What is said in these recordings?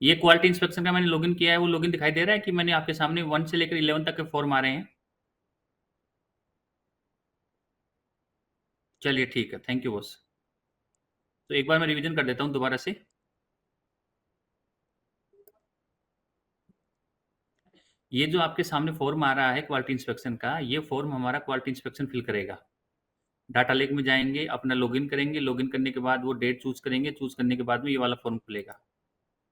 ये quality inspection का मैंने लॉगिन किया है, वो लॉगिन दिखाई दे रहा है कि मैंने आपके सामने 1 से लेकर 11 तक के फॉर्म आ रहे हैं? चलिए ठीक है, थैंक यू बॉस। तो एक बार मैं रिवीजन कर देता हूँ दोबारा से। ये जो आपके सामने फॉर्म आ रहा है क्वालिटी इंस्पेक्शन का, ये फॉर्म हमारा क्वालिटी इंस्पेक्शन फिल करेगा। डाटा लेक में जाएंगे, अपना लॉगिन करेंगे, लॉगिन करने के बाद वो डेट चूज करेंगे, चूज करने के बाद में ये वाला फॉर्म खुलेगा।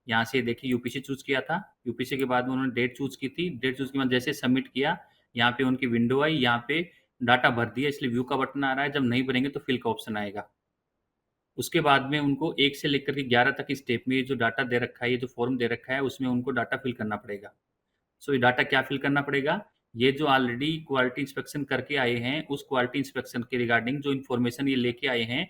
यहाँ से देखिए यूपीसी चूज किया था, यूपीसी के बाद में उन्होंने डेट चूज की थी, डेट चूज के बाद जैसे सबमिट किया, यहाँ पे उनकी विंडो आई, यहाँ पे डाटा भर दिया, इसलिए व्यू का बटन आ रहा है। जब नहीं भरेंगे तो फिल का ऑप्शन आएगा। उसके बाद में उनको 1 से लेकर के 11 तक की स्टेप में ये जो डाटा दे रखा है, ये जो फॉर्म दे रखा है, उसमें उनको डाटा फिल करना पड़ेगा। सो ये डाटा क्या फिल करना पड़ेगा? ये जो ऑलरेडी क्वालिटी इंस्पेक्शन करके आए हैं, उस क्वालिटी इंस्पेक्शन के रिगार्डिंग जो इन्फॉर्मेशन ये लेके आए हैं,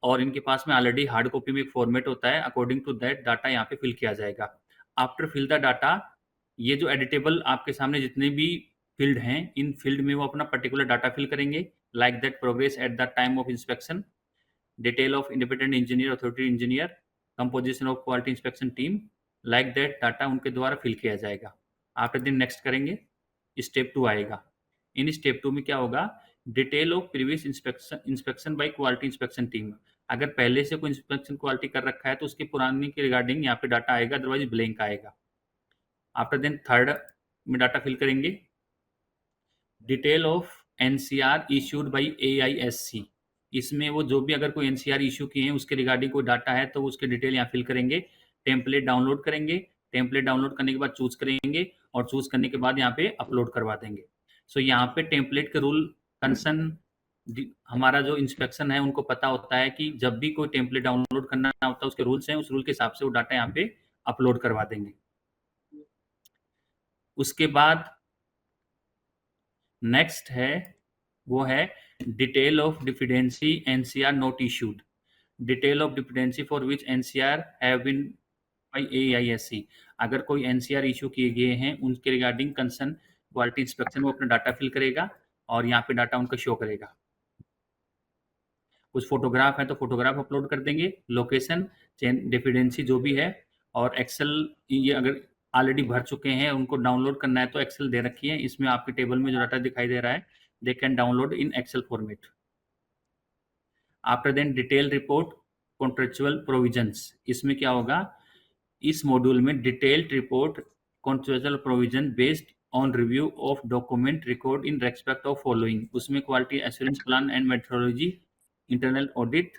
और इनके पास में ऑलरेडी हार्ड कॉपी में एक फॉर्मेट होता है, अकॉर्डिंग टू दैट डाटा यहाँ पे फिल किया जाएगा। आफ्टर फिल द डाटा, ये जो एडिटेबल आपके सामने जितने भी फील्ड हैं, इन फील्ड में वो अपना पर्टिकुलर डाटा फिल करेंगे, like that progress at the time of inspection, detail of independent engineer, authority engineer, composition of quality inspection team, like that data उनके द्वारा फिल किया जाएगा। आफ्टर दिन नेक्स्ट करेंगे, स्टेप 2 आएगा। इन स्टेप 2 में क्या होगा? Detail of previous inspection inspection bye quality inspection team. अगर पहले से कोई इंस्पेक्शन क्वालिटी कर रखा है तो उसके पुराने के रिगार्डिंग यहाँ पे डाटा आएगा, अदरवाइज ब्लैंक आएगा। आफ्टर देन थर्ड में डाटा फिल करेंगे, detail of NCR issued by AISC. इसमें वो जो भी अगर कोई एनसीआर इशू किए हैं उसके रिगार्डिंग कोई डाटा है तो उसके डिटेल यहाँ फिल करेंगे। टेम्पलेट डाउनलोड करेंगे, टेम्पलेट डाउनलोड करने के बाद चूज करेंगे, और चूज करने के बाद यहाँ पे अपलोड करवा देंगे। सो यहाँ पे टेम्पलेट के रूल कंसर्न हमारा जो इंस्पेक्शन है उनको पता होता है कि जब भी कोई टेम्पलेट डाउनलोड करना होता है उसके रूल्स हैं, उस रूल के हिसाब से वो डाटा यहाँ पे अपलोड करवा देंगे। उसके बाद नेक्स्ट है, वो है detail of deficiency NCR not issued, detail of deficiency for which NCR have been by AISC. अगर कोई एनसीआर इशू किए गए हैं उनके रिगार्डिंग कंसर्न क्वालिटी इंस्पेक्शन वो अपना डाटा फिल करेगा और यहाँ पे डाटा उनका शो करेगा। कुछ फोटोग्राफ है तो फोटोग्राफ अपलोड कर देंगे, लोकेशन, चेन डिफिडेंसी जो भी है, और एक्सेल, ये अगर ऑलरेडी भर चुके हैं उनको डाउनलोड करना है तो एक्सेल दे रखी है, इसमें आपके टेबल में जो डाटा दिखाई दे रहा है they can download in Excel format. After then detail report contractual provisions, इसमें क्या होगा? इस मॉड्यूल में detailed report contractual provision based on review of document record in respect of following. उसमें quality assurance plan and methodology, internal audit,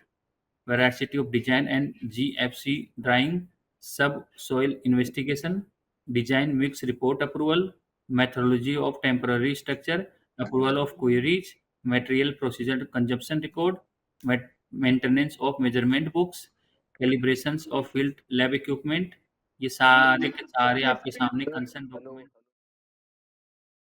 veracity of design and GFC drawing, subsoil investigation, design mix report approval, methodology of temporary structure, approval of queries, material procedure consumption record, maintenance of measurement books, calibrations of field lab equipment। ये सारे के सारे आपके सामने concern document